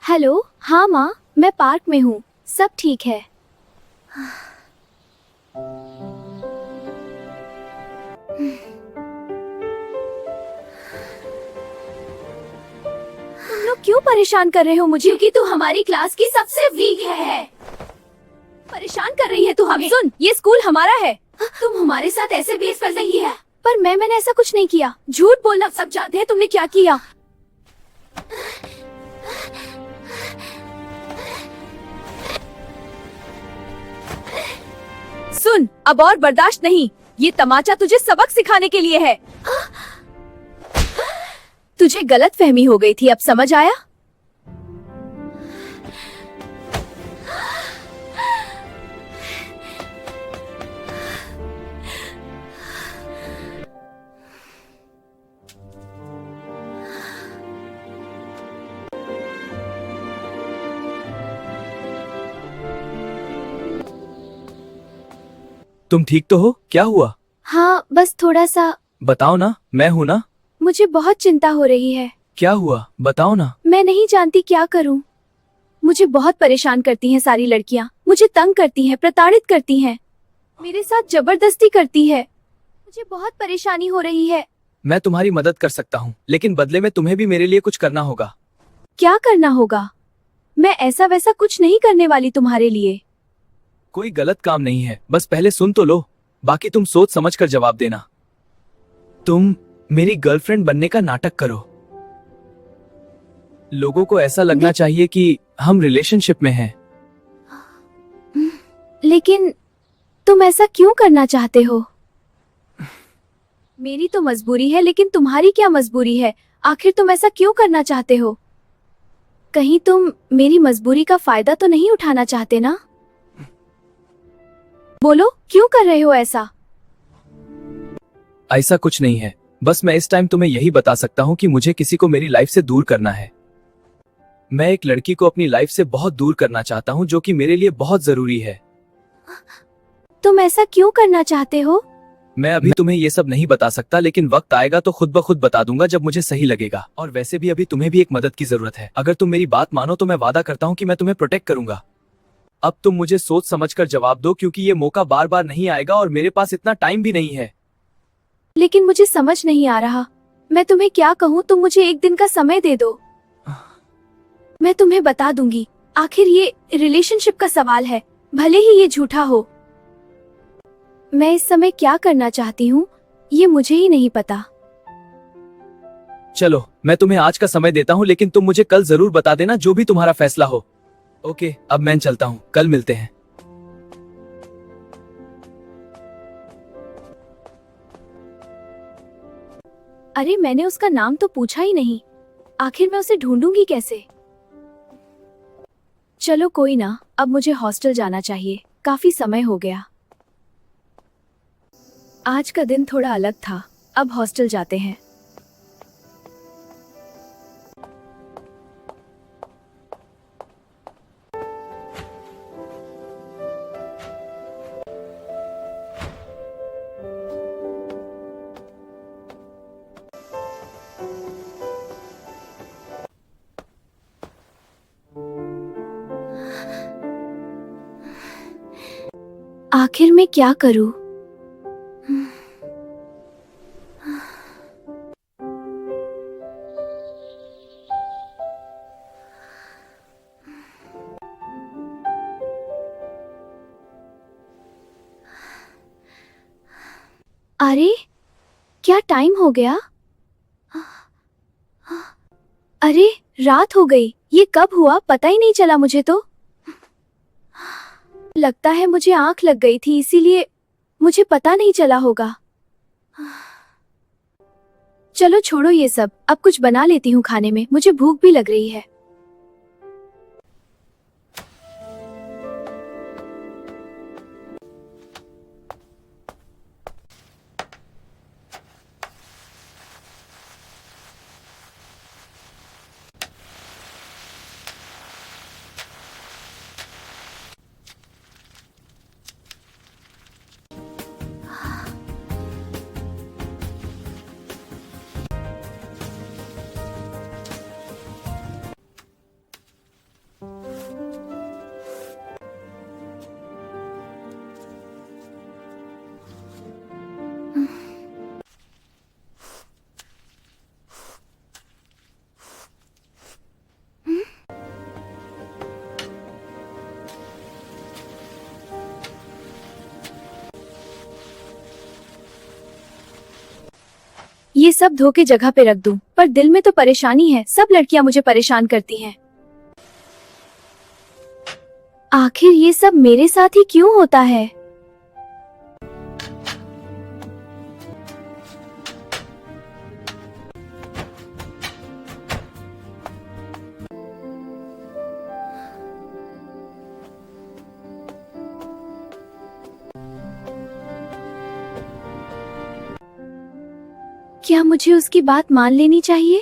Hello. हाँ माँ, मैं पार्क में हूँ, सब ठीक है। तुम लोग क्यों परेशान कर रहे हो मुझे? क्योंकि तू हमारी क्लास की सबसे वीक है। परेशान कर रही है तू हमें। सुन, ये स्कूल हमारा है। तुम हमारे साथ ऐसे बेइज्जत कर रही है। पर मैंने ऐसा कुछ नहीं किया। झूठ बोलना, सब जानते हैं तुमने क्या किया। सुन, अब और बर्दाश्त नहीं। ये तमाचा तुझे सबक सिखाने के लिए है। तुझे गलत फहमी हो गई थी, अब समझ आया? तुम ठीक तो हो? क्या हुआ? हाँ, बस थोड़ा सा। बताओ ना, मैं हूं ना। मुझे बहुत चिंता हो रही है। क्या हुआ? बताओ ना। मैं नहीं जानती क्या करूं। मुझे बहुत परेशान करती हैं सारी लड़कियां। मुझे तंग करती हैं, प्रताड़ित करती हैं, मेरे साथ जबरदस्ती करती है। मुझे बहुत परेशानी हो रही है। मैं तुम्हारी मदद कर सकता हूँ, लेकिन बदले में तुम्हें भी मेरे लिए कुछ करना होगा। क्या करना होगा? मैं ऐसा वैसा कुछ नहीं करने वाली तुम्हारे लिए। कोई गलत काम नहीं है, बस पहले सुन तो लो, बाकी तुम सोच समझ कर जवाब देना। तुम मेरी गर्लफ्रेंड बनने का नाटक करो। लोगों को ऐसा लगना चाहिए कि हम रिलेशनशिप में हैं। लेकिन तुम ऐसा क्यों करना चाहते हो? मेरी तो मजबूरी है, लेकिन तुम्हारी क्या मजबूरी है? आखिर तुम ऐसा क्यों करना चाहते हो? कहीं तुम मेरी मजबूरी का फायदा तो नहीं उठाना चाहते ना? बोलो, क्यों कर रहे हो ऐसा? ऐसा कुछ नहीं है, बस मैं इस टाइम तुम्हें यही बता सकता हूँ कि मुझे किसी को मेरी लाइफ से दूर करना है। मैं एक लड़की को अपनी लाइफ से बहुत दूर करना चाहता हूँ, जो कि मेरे लिए बहुत जरूरी है। तुम ऐसा क्यों करना चाहते हो? मैं अभी तुम्हें ये सब नहीं बता सकता, लेकिन वक्त आएगा तो खुद ब खुद बता दूंगा जब मुझे सही लगेगा। और वैसे भी अभी तुम्हें भी एक मदद की जरूरत है। अगर तुम मेरी बात मानो तो मैं वादा करता हूँ कि मैं तुम्हें प्रोटेक्ट करूंगा। अब तुम मुझे सोच समझकर जवाब दो, क्योंकि ये मौका बार बार नहीं आएगा और मेरे पास इतना टाइम भी नहीं है। लेकिन मुझे समझ नहीं आ रहा, मैं तुम्हें क्या कहूँ। तुम मुझे एक दिन का समय दे दो, मैं तुम्हें बता दूंगी। आखिर ये रिलेशनशिप का सवाल है, भले ही ये झूठा हो। मैं इस समय क्या करना चाहती हूँ ये मुझे ही नहीं पता। चलो, मैं तुम्हें आज का समय देता हूँ, लेकिन तुम मुझे कल जरूर बता देना, जो भी तुम्हारा फैसला हो। ओके, अब मैं चलता हूँ, कल मिलते हैं। अरे, मैंने उसका नाम तो पूछा ही नहीं। आखिर मैं उसे ढूंढूंगी कैसे? चलो कोई ना, अब मुझे हॉस्टल जाना चाहिए, काफी समय हो गया। आज का दिन थोड़ा अलग था, अब हॉस्टल जाते हैं। आखिर मैं क्या करूं? अरे, क्या टाइम हो गया? अरे, रात हो गई। ये कब हुआ पता ही नहीं चला मुझे तो। लगता है मुझे आंख लग गई थी, इसीलिए मुझे पता नहीं चला होगा। चलो छोड़ो ये सब, अब कुछ बना लेती हूँ खाने में, मुझे भूख भी लग रही है। ये सब धो के जगह पे रख दूं, पर दिल में तो परेशानी है। सब लड़कियां मुझे परेशान करती हैं। आखिर ये सब मेरे साथ ही क्यों होता है? क्या मुझे उसकी बात मान लेनी चाहिए?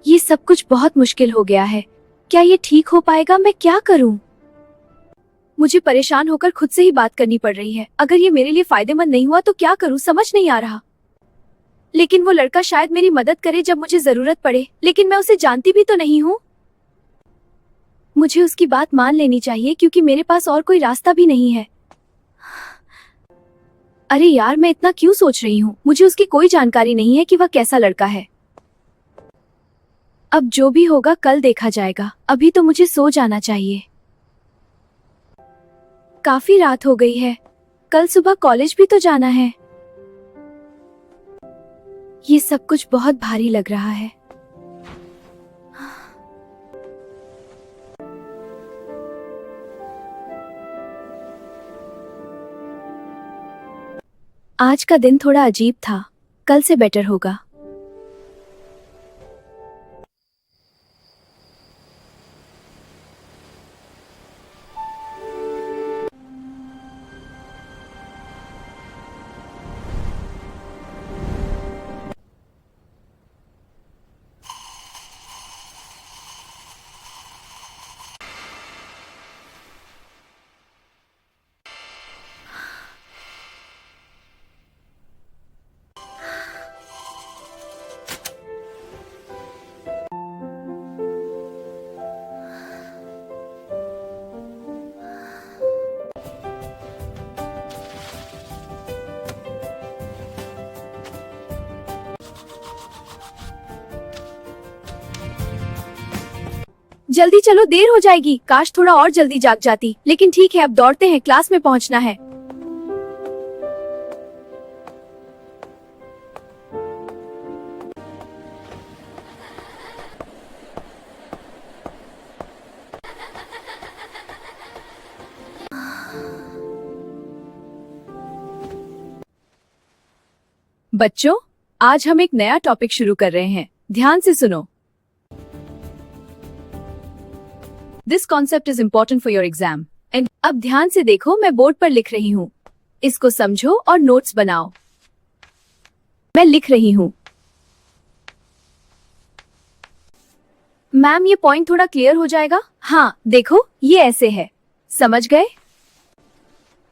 ये सब कुछ बहुत मुश्किल हो गया है। क्या ये ठीक हो पाएगा? मैं क्या करूं? मुझे परेशान होकर खुद से ही बात करनी पड़ रही है। अगर ये मेरे लिए फायदेमंद नहीं हुआ तो क्या करूं, समझ नहीं आ रहा। लेकिन वो लड़का शायद मेरी मदद करे जब मुझे जरूरत पड़े, लेकिन मैं उसे जानती भी तो नहीं हूं। मुझे उसकी बात मान लेनी चाहिए क्योंकि मेरे पास और कोई रास्ता भी नहीं है। अरे यार, मैं इतना क्यों सोच रही हूँ? मुझे उसकी कोई जानकारी नहीं है कि वह कैसा लड़का है। अब जो भी होगा कल देखा जाएगा। अभी तो मुझे सो जाना चाहिए। काफी रात हो गई है। कल सुबह कॉलेज भी तो जाना है। ये सब कुछ बहुत भारी लग रहा है। आज का दिन थोड़ा अजीब था। कल से बेटर होगा। जल्दी चलो, देर हो जाएगी। काश थोड़ा और जल्दी जाग जाती, लेकिन ठीक है, अब दौड़ते हैं, क्लास में पहुंचना है। बच्चों, आज हम एक नया टॉपिक शुरू कर रहे हैं। ध्यान से सुनो। This concept is important for your exam. And अब ध्यान से देखो, मैं बोर्ड पर लिख रही हूँ। इसको समझो और नोट्स बनाओ। मैं लिख रही हूँ। मैम, ये पॉइंट थोड़ा क्लियर हो जाएगा? हाँ, देखो, ये ऐसे है। समझ गए?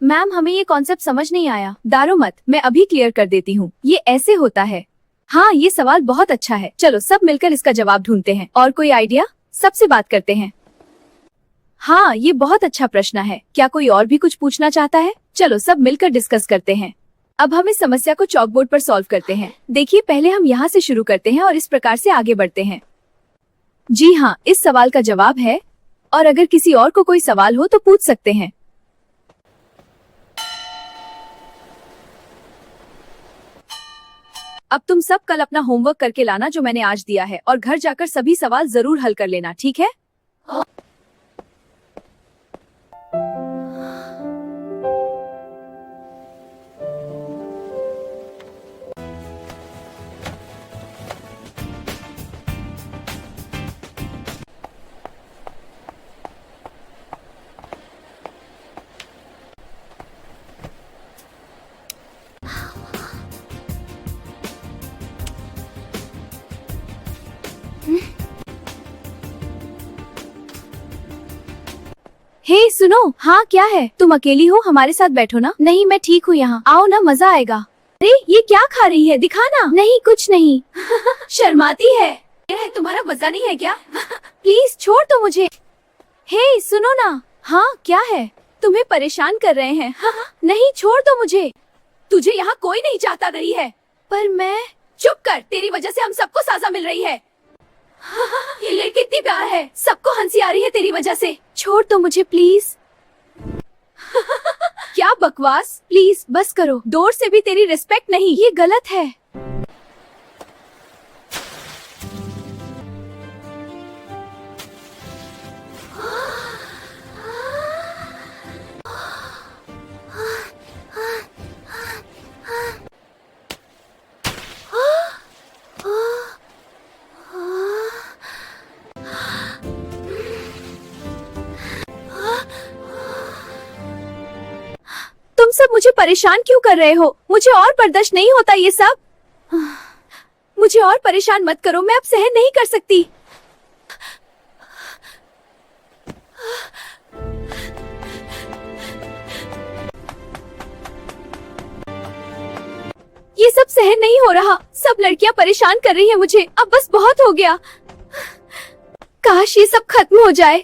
मैम, हमें ये कॉन्सेप्ट समझ नहीं आया। डारो मत, मैं अभी क्लियर कर देती हूँ। ये ऐसे होता है। हाँ, ये सवाल बहुत अच्छा है। चलो सब मिलकर इसका जवाब ढूंढते हैं। और कोई आइडिया? सबसे बात करते हैं। हाँ, ये बहुत अच्छा प्रश्न है। क्या कोई और भी कुछ पूछना चाहता है? चलो सब मिलकर डिस्कस करते हैं। अब हम इस समस्या को चॉकबोर्ड पर सॉल्व करते हैं। देखिए, पहले हम यहाँ से शुरू करते हैं और इस प्रकार से आगे बढ़ते हैं। जी हाँ, इस सवाल का जवाब है। और अगर किसी और को कोई सवाल हो तो पूछ सकते हैं। अब तुम सब कल अपना होमवर्क करके लाना जो मैंने आज दिया है, और घर जाकर सभी सवाल जरूर हल कर लेना, ठीक है? हे सुनो। हाँ, क्या है? तुम अकेली हो? हमारे साथ बैठो ना। नहीं, मैं ठीक हूँ यहाँ। आओ ना, मजा आएगा। अरे, ये क्या खा रही है? दिखाना। नहीं, कुछ नहीं। शर्माती है। यह तुम्हारा मजा नहीं है क्या? प्लीज छोड़ दो मुझे। हे सुनो ना। हाँ, क्या है? तुम्हें परेशान कर रहे हैं? नहीं, छोड़ दो मुझे। तुझे यहाँ कोई नहीं चाहता रही है। पर मैं। चुप कर, तेरी वजह से हम सबको सजा मिल रही है। ये लड़की कितनी प्यार है, सबको हंसी आ रही है तेरी वजह से। छोड़ दो मुझे प्लीज। क्या क्या बकवास। प्लीज बस करो। डोर से भी तेरी रिस्पेक्ट नहीं, ये गलत है। तुम सब मुझे परेशान क्यों कर रहे हो? मुझे और बर्दाश्त नहीं होता ये सब। मुझे और परेशान मत करो, मैं अब सहन नहीं कर सकती। ये सब सहन नहीं हो रहा। सब लड़कियां परेशान कर रही हैं मुझे। अब बस बहुत हो गया। काश ये सब खत्म हो जाए।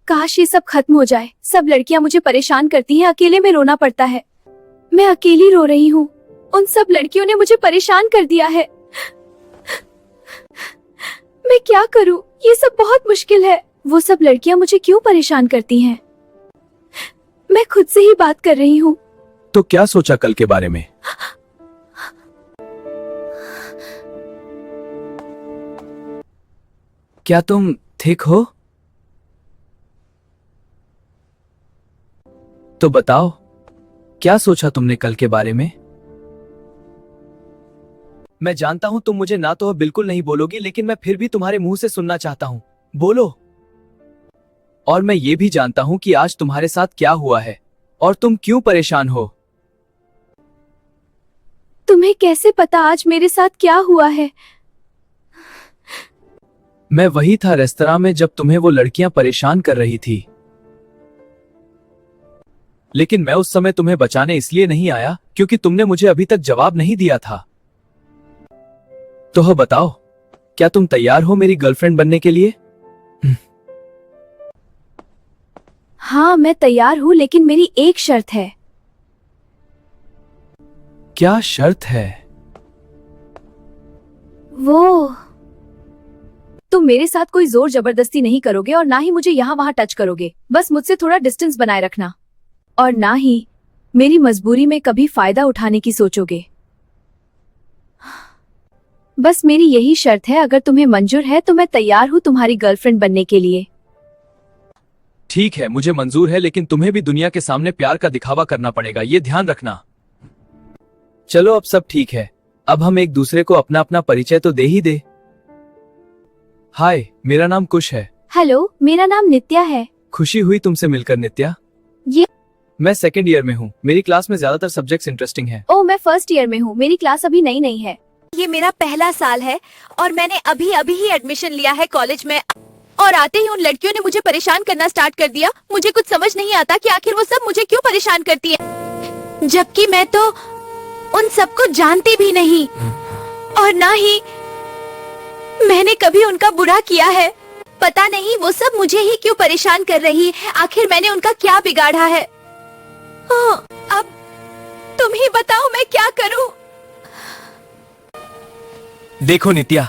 काश ये सब खत्म हो जाए। सब लड़कियां मुझे परेशान करती हैं, अकेले में रोना पड़ता है। मैं अकेली रो रही हूँ। उन सब लड़कियों ने मुझे परेशान कर दिया है। मैं क्या करूँ? ये सब बहुत मुश्किल है। वो सब लड़कियां मुझे क्यों परेशान करती हैं? मैं खुद से ही बात कर रही हूँ। तो क्या सोचा कल के बारे में? क्या तुम ठीक हो? तो बताओ, क्या सोचा तुमने कल के बारे में? मैं जानता हूं तुम मुझे ना तो अब बिल्कुल नहीं बोलोगी, लेकिन मैं फिर भी तुम्हारे मुंह से सुनना चाहता हूं। बोलो। और मैं ये भी जानता हूं कि आज तुम्हारे साथ क्या हुआ है और तुम क्यों परेशान हो। तुम्हें कैसे पता आज मेरे साथ क्या हुआ है? मैं वही था रेस्तरां में जब तुम्हें वो लड़कियां परेशान कर रही थी, लेकिन मैं उस समय तुम्हें बचाने इसलिए नहीं आया क्योंकि तुमने मुझे अभी तक जवाब नहीं दिया था। तो बताओ, क्या तुम तैयार हो मेरी गर्लफ्रेंड बनने के लिए? हाँ, मैं तैयार हूँ, लेकिन मेरी एक शर्त है। क्या शर्त है? वो तुम मेरे साथ कोई जोर जबरदस्ती नहीं करोगे और ना ही मुझे यहाँ वहां टच करोगे। बस मुझसे थोड़ा डिस्टेंस बनाए रखना, और ना ही मेरी मजबूरी में कभी फायदा उठाने की सोचोगे। बस मेरी यही शर्त है। अगर तुम्हें मंजूर है तो मैं तैयार हूँ तुम्हारी गर्लफ्रेंड बनने के लिए। ठीक है, मुझे मंजूर है, लेकिन तुम्हें भी दुनिया के सामने प्यार का दिखावा करना पड़ेगा, ये ध्यान रखना। चलो अब सब ठीक है। अब हम एक दूसरे को अपना अपना परिचय तो दे ही दे। हाय, मेरा नाम कुश है। हेलो, मेरा नाम नित्या है। खुशी हुई तुमसे मिलकर नित्या। ये मैं सेकेंड ईयर में हूँ। मेरी क्लास में ज्यादातर सब्जेक्ट्स इंटरेस्टिंग हैं। ओ, मैं फर्स्ट ईयर में हूँ। मेरी क्लास अभी नई नई है। ये मेरा पहला साल है और मैंने अभी अभी ही एडमिशन लिया है कॉलेज में, और आते ही उन लड़कियों ने मुझे परेशान करना स्टार्ट कर दिया। मुझे कुछ समझ नहीं आता कि आखिर वो सब मुझे क्यों परेशान करती है, जबकि मैं तो उन सबको जानती भी नहीं और ना ही मैंने कभी उनका बुरा किया है। पता नहीं वो सब मुझे ही क्यों परेशान कर रही है। आखिर मैंने उनका क्या बिगाड़ा है? अब तुम ही बताओ मैं क्या करूं? देखो नित्या,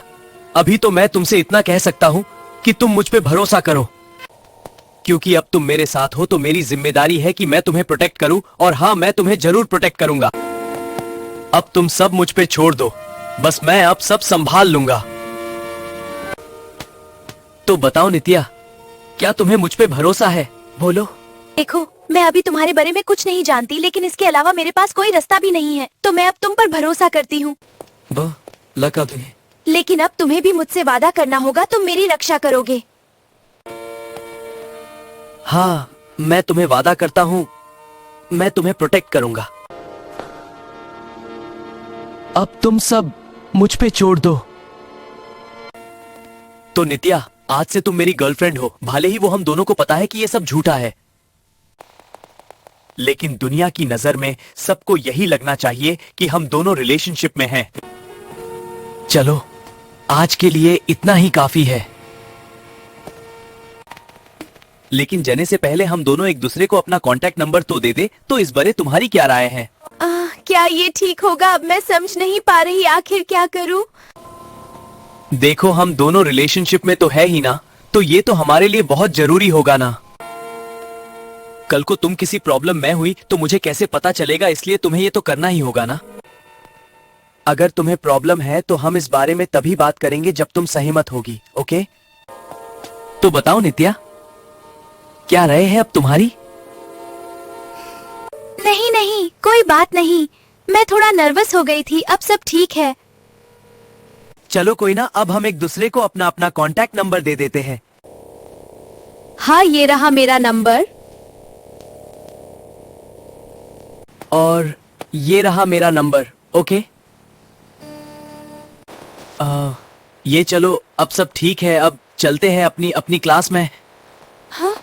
अभी तो मैं तुमसे इतना कह सकता हूँ कि तुम मुझ पे भरोसा करो, क्योंकि अब तुम मेरे साथ हो तो मेरी जिम्मेदारी है कि मैं तुम्हें प्रोटेक्ट करूं, और हाँ, मैं तुम्हें जरूर प्रोटेक्ट करूंगा। अब तुम सब मुझ पे छोड़ दो, बस मैं अब सब संभाल लूंगा। तो बताओ नित्या, क्या तुम्हें मुझ पे भरोसा है? बोलो। देखो, मैं अभी तुम्हारे बारे में कुछ नहीं जानती, लेकिन इसके अलावा मेरे पास कोई रास्ता भी नहीं है, तो मैं अब तुम पर भरोसा करती हूँ। लगा तुम्हें। लेकिन अब तुम्हें भी मुझसे वादा करना होगा, तुम मेरी रक्षा करोगे। हाँ, मैं तुम्हें वादा करता हूँ, मैं तुम्हें प्रोटेक्ट करूंगा। अब तुम सब मुझ पे छोड़ दो। तो नित्या, आज से तुम मेरी गर्लफ्रेंड हो। भले ही वो हम दोनों को पता है कि ये सब झूठा है, लेकिन दुनिया की नजर में सबको यही लगना चाहिए कि हम दोनों रिलेशनशिप में हैं। चलो, आज के लिए इतना ही काफी है। लेकिन जाने से पहले हम दोनों एक दूसरे को अपना कांटेक्ट नंबर तो दे दे। तो इस बारे तुम्हारी क्या राय है? क्या ये ठीक होगा? अब मैं समझ नहीं पा रही, आखिर क्या करूं? देखो, हम दोनों रिलेशनशिप में तो है ही ना, तो ये तो हमारे लिए बहुत जरूरी होगा ना। कल को तुम किसी प्रॉब्लम में हुई तो मुझे कैसे पता चलेगा, इसलिए तुम्हें ये तो करना ही होगा ना। अगर तुम्हें प्रॉब्लम है तो हम इस बारे में तभी बात करेंगे जब तुम सहमत होगी, ओके? तो बताओ नित्या, क्या राय है अब तुम्हारी? नहीं नहीं, कोई बात नहीं। मैं थोड़ा नर्वस हो गई थी, अब सब ठीक है। चलो कोई ना, अब हम एक दूसरे को अपना अपना कांटेक्ट नंबर दे देते हैं। हाँ, ये रहा मेरा नंबर। और ये रहा मेरा नंबर, ओके? ये चलो, अब सब ठीक है, अब चलते हैं अपनी अपनी क्लास में। हाँ,